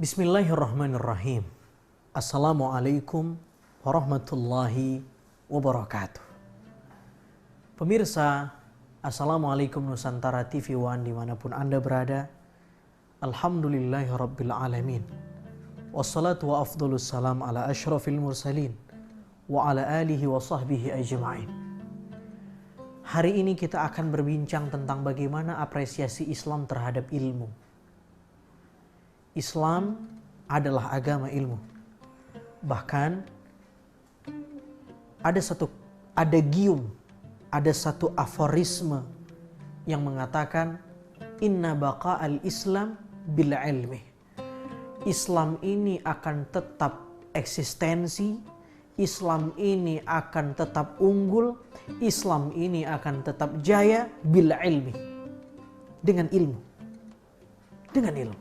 Bismillahirrahmanirrahim. Assalamualaikum warahmatullahi wabarakatuh. Pemirsa, Assalamualaikum Nusantara TV One dimanapun Anda berada. Alhamdulillahirabbil alamin. Wassalatu wa afdhalus salam ala asyrafil mursalin wa ala alihi wa sahbihi ajma'in. Hari ini kita akan berbincang tentang bagaimana apresiasi Islam terhadap ilmu. Islam adalah agama ilmu. Bahkan ada satu aforisme yang mengatakan inna baqa'al Islam bil ilmi. Islam ini akan tetap eksistensi, Islam ini akan tetap unggul, Islam ini akan tetap jaya bil ilmi. Dengan ilmu. Dengan ilmu.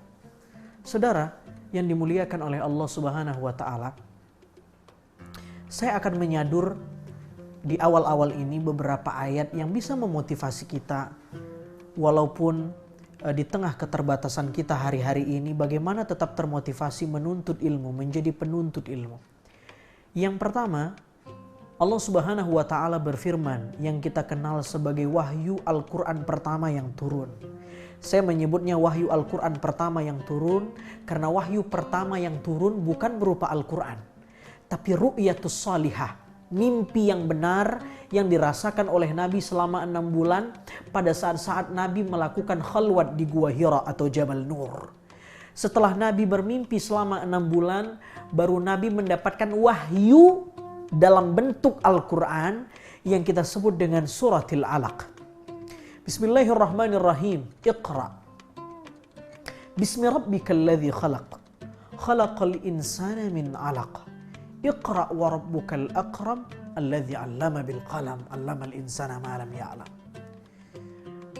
Saudara yang dimuliakan oleh Allah Subhanahu wa taala, saya akan menyadur di awal-awal ini beberapa ayat yang bisa memotivasi kita walaupun di tengah keterbatasan kita hari-hari ini bagaimana tetap termotivasi menuntut ilmu, menjadi penuntut ilmu. Yang pertama, Allah Subhanahu wa taala berfirman yang kita kenal sebagai wahyu Al-Qur'an pertama yang turun. Saya menyebutnya wahyu Al-Quran pertama yang turun karena wahyu pertama yang turun bukan berupa Al-Quran, tapi ru'yatus salihah, mimpi yang benar yang dirasakan oleh Nabi selama 6 bulan pada saat-saat Nabi melakukan khalwat di Gua Hira atau Jabal Nur. Setelah Nabi bermimpi selama 6 bulan, baru Nabi mendapatkan wahyu dalam bentuk Al-Quran yang kita sebut dengan suratil Alaq. Bismillahirrahmanirrahim. Iqra. Bismi rabbikal ladzi khalaq. Khalaqal insana min 'alaq. Iqra wa rabbukal akram alladzi 'allama bil qalam 'allamal insana ma lam ya'lam.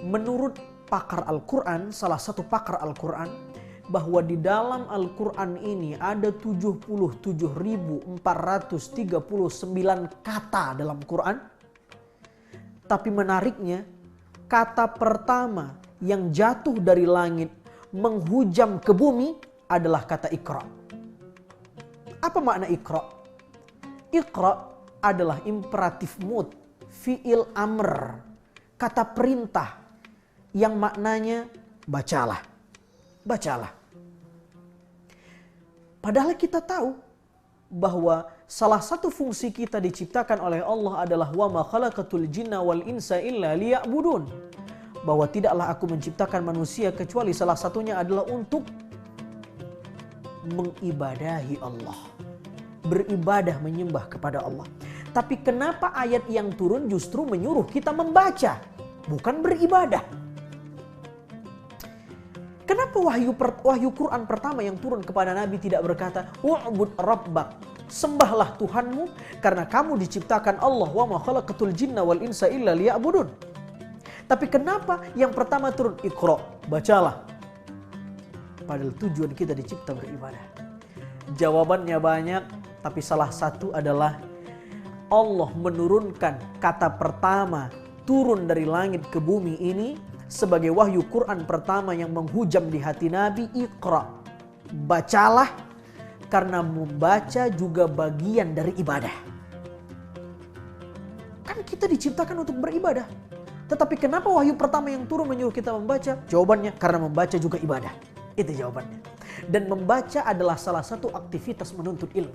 Menurut pakar Al-Qur'an, salah satu pakar Al-Qur'an, bahwa di dalam Al-Qur'an ini ada 77.439 kata dalam Quran. Tapi menariknya, kata pertama yang jatuh dari langit menghujam ke bumi adalah kata Iqra. Apa makna Iqra? Iqra adalah imperatif mood, fi'il amr, kata perintah yang maknanya bacalah. Bacalah. Padahal kita tahu bahwa salah satu fungsi kita diciptakan oleh Allah adalah wa ma khalaqatul jinna wal insa illa liya'budun. Bahwa tidaklah aku menciptakan manusia kecuali salah satunya adalah untuk mengibadahi Allah. Beribadah, menyembah kepada Allah. Tapi kenapa ayat yang turun justru menyuruh kita membaca, bukan beribadah? Kenapa wahyu Quran pertama yang turun kepada Nabi tidak berkata wa'bud rabbak, sembahlah Tuhanmu karena kamu diciptakan Allah, wa ma khalaqatul jinna wal insa illa liya'budun. Tapi kenapa yang pertama turun Iqra, bacalah? Padahal tujuan kita dicipta beribadah. Jawabannya banyak, tapi salah satu adalah Allah menurunkan kata pertama turun dari langit ke bumi ini sebagai wahyu Quran pertama yang menghujam di hati Nabi. Iqra, bacalah, karena membaca juga bagian dari ibadah. Kan kita diciptakan untuk beribadah. Tetapi kenapa wahyu pertama yang turun menyuruh kita membaca? Jawabannya karena membaca juga ibadah. Itu jawabannya. Dan membaca adalah salah satu aktivitas menuntut ilmu.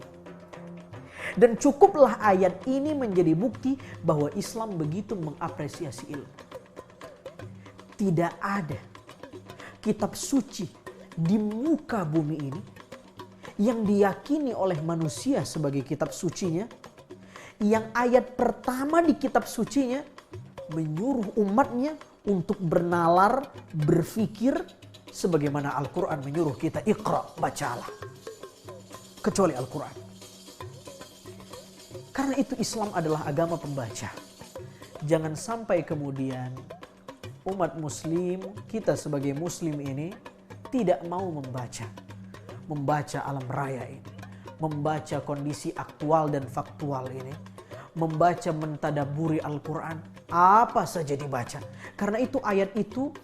Dan cukuplah ayat ini menjadi bukti bahwa Islam begitu mengapresiasi ilmu. Tidak ada kitab suci di muka bumi ini yang diyakini oleh manusia sebagai kitab sucinya, yang ayat pertama di kitab sucinya menyuruh umatnya untuk bernalar, berfikir sebagaimana Al-Quran menyuruh kita Iqra, bacalah. Kecuali Al-Quran. Karena itu Islam adalah agama pembaca. Jangan sampai kemudian umat muslim, kita sebagai muslim ini tidak mau membaca alam raya ini, membaca kondisi aktual dan faktual ini, membaca mentadaburi Al-Quran, apa saja dibaca. Karena itu ayat itu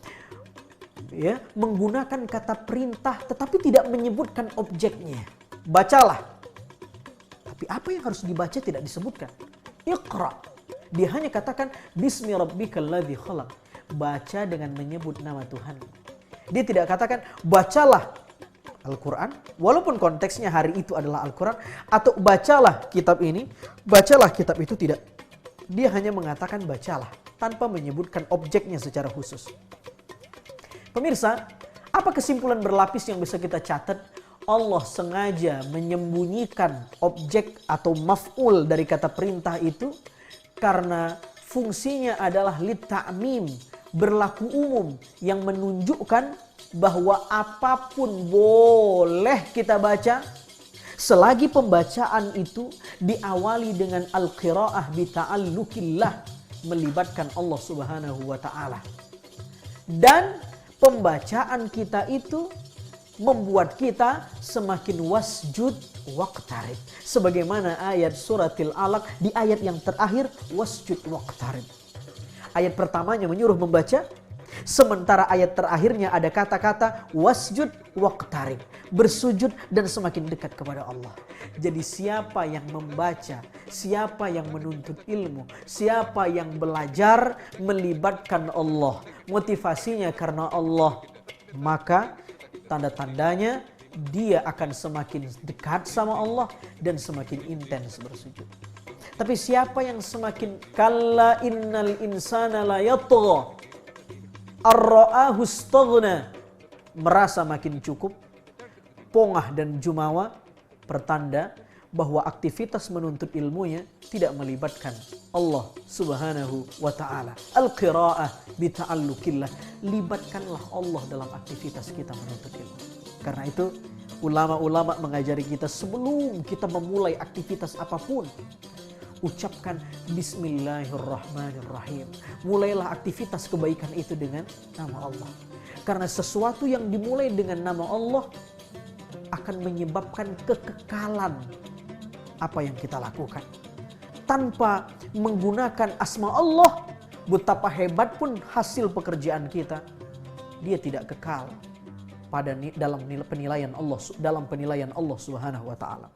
ya, menggunakan kata perintah tetapi tidak menyebutkan objeknya. Bacalah. Tapi apa yang harus dibaca tidak disebutkan. Iqra. Dia hanya katakan bismi rabbikal ladzi khalaq. Baca dengan menyebut nama Tuhan. Dia tidak katakan bacalah Al-Quran, walaupun konteksnya hari itu adalah Al-Quran, atau bacalah kitab ini, bacalah kitab itu, tidak. Dia hanya mengatakan bacalah, tanpa menyebutkan objeknya secara khusus. Pemirsa, apa kesimpulan berlapis yang bisa kita catat? Allah sengaja menyembunyikan objek atau maf'ul dari kata perintah itu, karena fungsinya adalah lit-ta'mim, berlaku umum, yang menunjukkan bahwa apapun boleh kita baca selagi pembacaan itu diawali dengan al-qiraah bi ta'allukillah, melibatkan Allah Subhanahu wa taala. Dan pembacaan kita itu membuat kita semakin wasjud waqtarib. Sebagaimana ayat suratil Alaq di ayat yang terakhir, wasjud waqtarib. Ayat pertamanya menyuruh membaca, sementara ayat terakhirnya ada kata-kata wasjud waqtarib, bersujud dan semakin dekat kepada Allah. Jadi siapa yang membaca, siapa yang menuntut ilmu, siapa yang belajar melibatkan Allah, motivasinya karena Allah, maka tanda-tandanya dia akan semakin dekat sama Allah dan semakin intens bersujud. Tapi siapa yang semakin kalla innal insana la yatgha ar-ra'ahu istaghna, merasa makin cukup, pongah dan jumawa, pertanda bahwa aktivitas menuntut ilmunya tidak melibatkan Allah Subhanahu wa taala. Al-qiraah bi ta'allukillah, libatkanlah Allah dalam aktivitas kita menuntut ilmu. Karena itu ulama-ulama mengajari kita sebelum kita memulai aktivitas apapun, ucapkan bismillahirrahmanirrahim. Mulailah aktivitas kebaikan itu dengan nama Allah. Karena sesuatu yang dimulai dengan nama Allah akan menyebabkan kekekalan apa yang kita lakukan. Tanpa menggunakan asma Allah, betapa hebat pun hasil pekerjaan kita, dia tidak kekal pada dalam penilaian Allah Subhanahu wa taala.